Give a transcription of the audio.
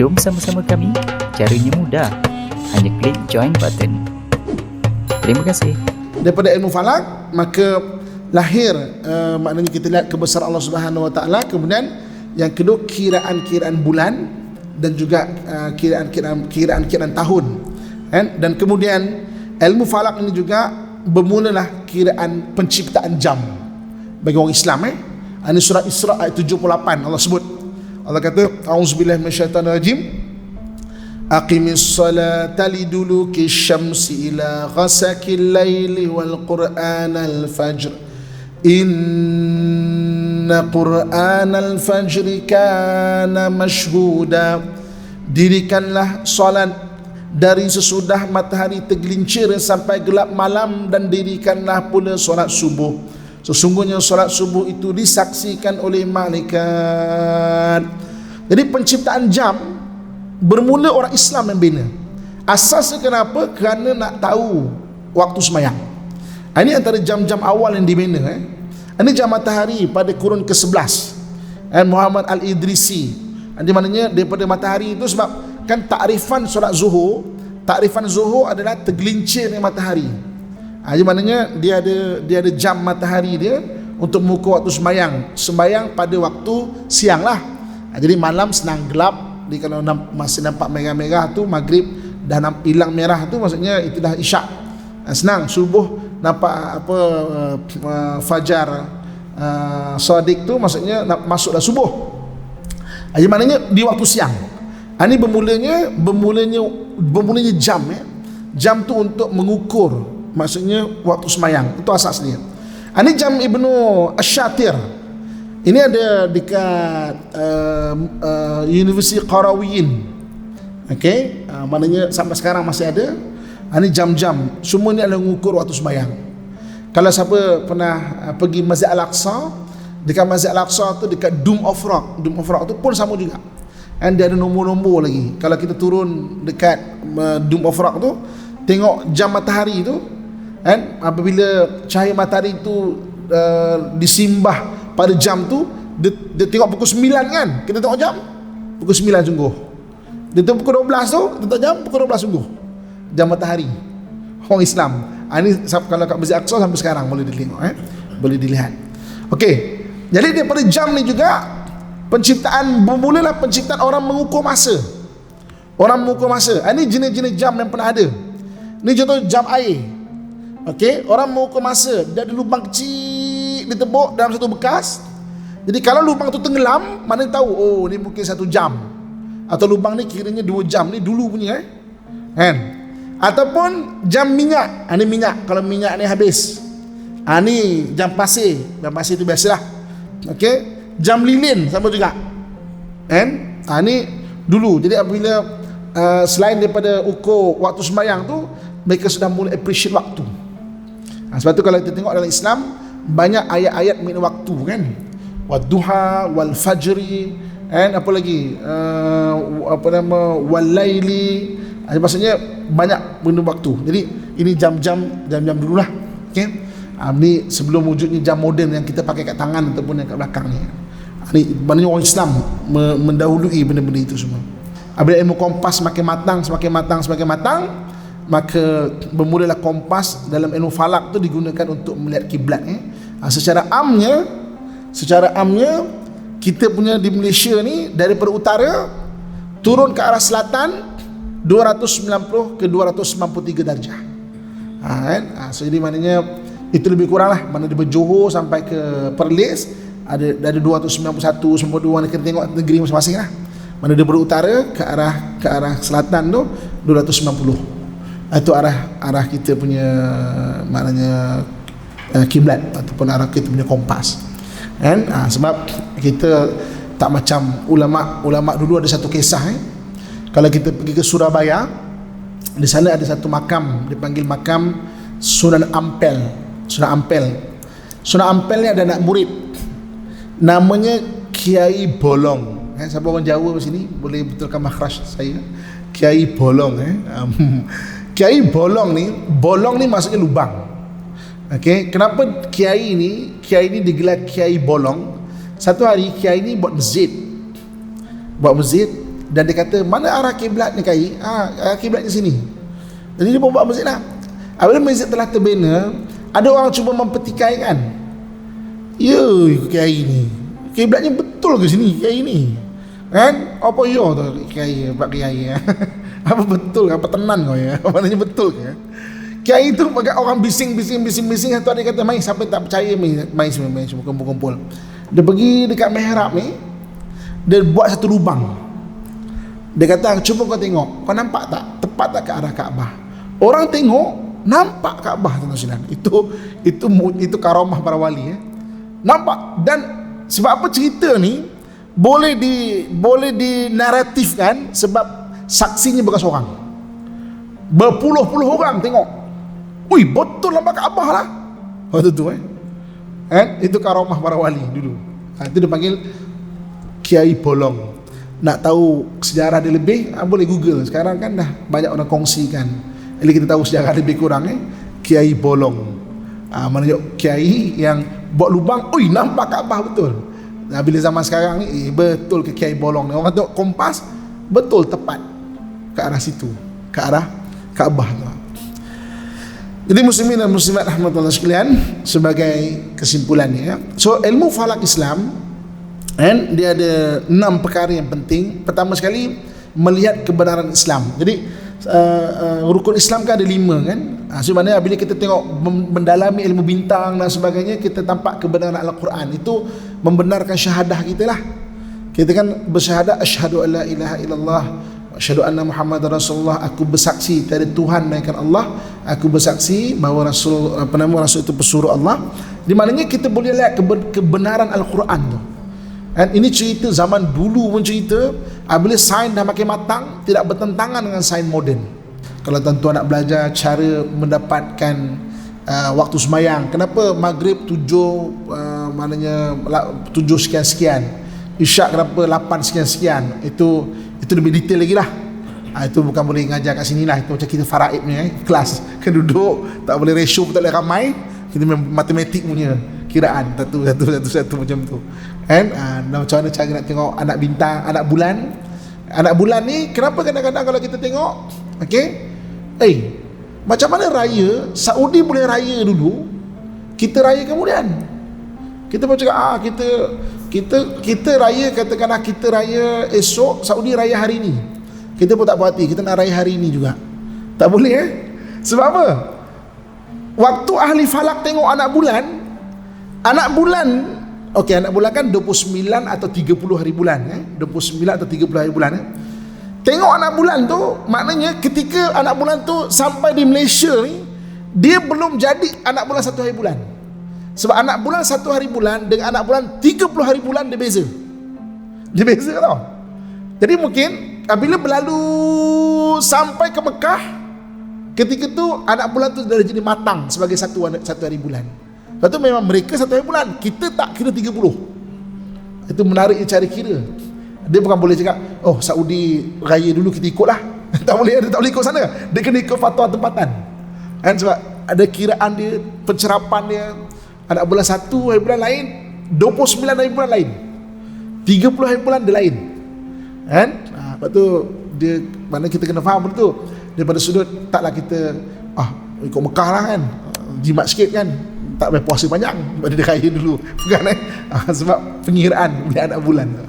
Jom sama-sama kami. Caranya mudah. Hanya klik join button. Terima kasih. Daripada ilmu falak, maka lahir maknanya kita lihat kebesaran Allah Subhanahu Wa Taala. Kemudian yang kedua, kiraan bulan dan juga kiraan tahun. Dan kemudian ilmu falak ini juga bermulalah kiraan penciptaan jam bagi orang Islam. Ini surah Isra ayat 78 Allah sebut. Allah kata, auzubillahi minasyaitonirrajim, aqimis salata liduluki syamsi ila ghasakil laili wal qur'anal fajr inna qur'anal fajri kana mashhuda. Dirikanlah salat dari sesudah matahari tergelincir sampai gelap malam, dan dirikanlah pula solat subuh. Sesungguhnya solat subuh itu disaksikan oleh malaikat. Jadi penciptaan jam bermula orang Islam yang bina. Asasnya kenapa? Kerana nak tahu waktu sembahyang. Ini antara jam-jam awal yang dibina. Ini jam matahari pada kurun ke-11. Muhammad Al-Idrisi. Di mananya daripada matahari itu, sebab kan takrifan solat zuhur, takrifan zuhur adalah tergelincirnya matahari. Jadi maknanya dia ada jam matahari dia untuk mengukur waktu sembahyang pada waktu siang lah. Jadi malam senang gelap. Jadi kalau masih nampak merah-merah tu maghrib, dah hilang merah tu maksudnya itu dah isyak. Senang. Subuh nampak fajar sadiq tu maksudnya masuk dah subuh. Jadi maknanya di waktu siang. Ini bermulanya jam. Jam tu untuk mengukur, maksudnya waktu sembahyang. Itu asas dia. Ini jam Ibnu Asyatir. Ini ada dekat University Qarawiyyin. Okey, maknanya sampai sekarang masih ada. Ini jam-jam. Semua ni adalah mengukur waktu sembahyang. Kalau siapa pernah pergi Masjid Al-Aqsa, dekat Masjid Al-Aqsa tu dekat Dome of Rock. Dome of Rock tu pun sama juga. Dan dia ada nombor-nombor lagi. Kalau kita turun dekat Dome of Rock tu, tengok jam matahari tu, kan, apabila cahaya matahari tu disimbah pada jam tu, dia tengok pukul 9 kan, kita tengok jam pukul 9 sungguh. Dia tengok pukul 12 tu, kita tengok jam pukul 12 sungguh. Jam matahari orang Islam. Ini kalau kat Masjid Aqsa sampai sekarang boleh ditengok, boleh dilihat. Okey, jadi daripada jam ni juga bermulalah penciptaan orang mengukur masa. Orang mengukur masa. Ini jenis-jenis jam yang pernah ada. Ini contoh jam air. Okey, orang mengukur masa, dia ada lubang kecil ditebuk dalam satu bekas. Jadi kalau lubang tu tenggelam, mana tahu, oh ni mungkin 1 jam. Atau lubang ni kiranya 2 jam. Ni dulu punya kan. Ataupun jam minyak. Ini minyak, kalau minyak ni habis. Ni jam pasir. Jam pasir tu biasalah. Okey, jam lilin sama juga. Kan? Ni dulu. Jadi apabila selain daripada ukur waktu sembahyang tu, mereka sudah mula appreciate waktu. Sebab tu kalau kita tengok dalam Islam, banyak ayat-ayat mengenai waktu kan. Wadduha wal fajri, kan, apa lagi, wal laili. Maksudnya banyak mengenai waktu. Jadi ini jam-jam dululah. Okey. Ni sebelum wujudnya jam moden yang kita pakai kat tangan ataupun yang kat belakang ni. Ni maknanya orang Islam mendahului benda-benda itu semua. Apabila ilmu kompas semakin matang, maka bermulalah kompas dalam ilmu falak tu digunakan untuk melihat kiblat. Secara amnya kita punya di Malaysia ni, daripada utara turun ke arah selatan 290 ke 293 darjah. So jadi maknanya itu lebih kurang lah. Mana daripada Johor sampai ke Perlis ada 291, 92. Kita tengok negeri masing-masing lah. Mana daripada utara ke arah selatan tu 290. Itu arah kita punya maknanya kiblat ataupun arah kita punya kompas. Kan? Sebab kita tak macam ulama dulu. Ada satu kisah kalau kita pergi ke Surabaya, di sana ada satu makam dipanggil makam Sunan Ampel. Sunan Ampel ni ada anak murid namanya Kiai Bolong. Siapa orang Jawa di sini boleh betulkan makhraj saya? Kiai Bolong. Kiai Bolong ni maksudnya lubang. Okey, kenapa kiai ni digelar Kiai Bolong? Satu hari kiai ni buat masjid. Dan dia kata, mana arah kiblat ni Kiai? Arah kiblatnya sini. Jadi dia buat masjid lah. Apabila masjid telah terbina, ada orang cuba mempertikaikan. Ya, Kiai ni kiblatnya betul ke sini Kiai ni? Kan? Apa ya tu Kiai, Pak Kiai? Apa betul? Apa tenan kau ya? Maknanya betul ke? Kiai tu pakai orang bising. Satu dia kata, mai siapa tak percaya mai semua kumpul. Dia pergi dekat mihrab ni, dia buat satu lubang. Dia kata, cuba kau tengok, kau nampak tak tepat tak ke arah Kaabah? Orang tengok nampak Kaabah, tuan-tuan. Itu karamah para wali, nampak. Dan sebab apa cerita ni boleh dinaratifkan, sebab saksinya bukan seorang, berpuluh-puluh orang tengok. Ui, betul nampak Kaabah lah. Waktu tu itu karamah para wali dulu. Itu dia panggil Kiai Bolong. Nak tahu sejarah dia lebih, boleh Google. Sekarang kan dah banyak orang kongsikan. Jadi kita tahu sejarah lebih kurang. Kiai Bolong, menunjuk Kiai yang buat lubang. Ui, nampak Kaabah betul. Bila zaman sekarang ni, betul ke Kiai Bolong ni? Orang tengok kompas, betul tepat ke arah situ, ke arah Kaabah tu. Jadi muslimin dan muslimat rahmatullah sekalian, sebagai kesimpulannya, so ilmu falak Islam, dia ada 6 perkara yang penting. Pertama sekali, melihat kebenaran Islam. Jadi rukun Islam kan ada 5 kan. Sebenarnya bila kita tengok mendalami ilmu bintang dan sebagainya, kita tampak kebenaran Al-Quran. Itu membenarkan syahadah kita lah. Kita kan bersyahadah, asyhadu an la ilaha illallah, asyhadu anna Muhammad Rasulullah. Aku bersaksi tiada Tuhan melainkan Allah. Aku bersaksi bahawa Rasul Rasul itu pesuruh Allah. Di mananya kita boleh lihat kebenaran Al-Quran tu. Dan ini cerita zaman dulu pun cerita. Bila sains dah makin matang, tidak bertentangan dengan sains moden. Kalau tuan-tuan nak belajar cara mendapatkan waktu semayang, kenapa maghrib 7 maknanya 7 sekian-sekian, isyak kenapa 8 sekian-sekian, itu lebih detail lagi lah. Itu bukan boleh ngajar kat sini lah. Itu macam kita faraid punya kelas, kan duduk tak boleh ratio pun tak boleh ramai. Kita matematik punya kiraan satu macam tu. Macam mana cara nak tengok anak bintang, anak bulan. Anak bulan ni kenapa kadang-kadang kalau kita tengok, macam mana raya Saudi boleh raya dulu, kita raya kemudian. Kita pun cakap kita raya, katakanlah kita raya esok, Saudi raya hari ni. Kita pun tak puas hati, kita nak raya hari ni juga. Tak boleh Sebab apa? Waktu ahli falak tengok anak bulan anak bulan kan 29 atau 30 hari bulan 29 atau 30 hari bulan Tengok anak bulan tu, maknanya ketika anak bulan tu sampai di Malaysia ni, dia belum jadi anak bulan 1 hari bulan. Sebab anak bulan 1 hari bulan dengan anak bulan 30 hari bulan dia beza. Dia beza tau. Jadi mungkin bila berlalu sampai ke Mekah, ketika tu anak bulan tu dah jadi matang sebagai satu hari bulan. Lepas tu memang mereka 1 hari bulan, kita tak kira 30. Itu menarik cara kira. Dia bukan boleh cakap, oh Saudi raya dulu kita ikut lah. Tak boleh ikut sana. Dia kena ikut fatwa tempatan. Sebab ada kiraan dia, pencerapan dia. Anak bulan 1 hari bulan lain, 29 hari bulan lain, 30 hari bulan dia lain. Lepas tu dia, mana kita kena faham betul. Daripada sudut taklah kita ikut Mekah lah kan, jimat sikit kan, tak boleh puasa panjang, dia raya dulu. Bukan sebab pengiraan dia anak bulan tu.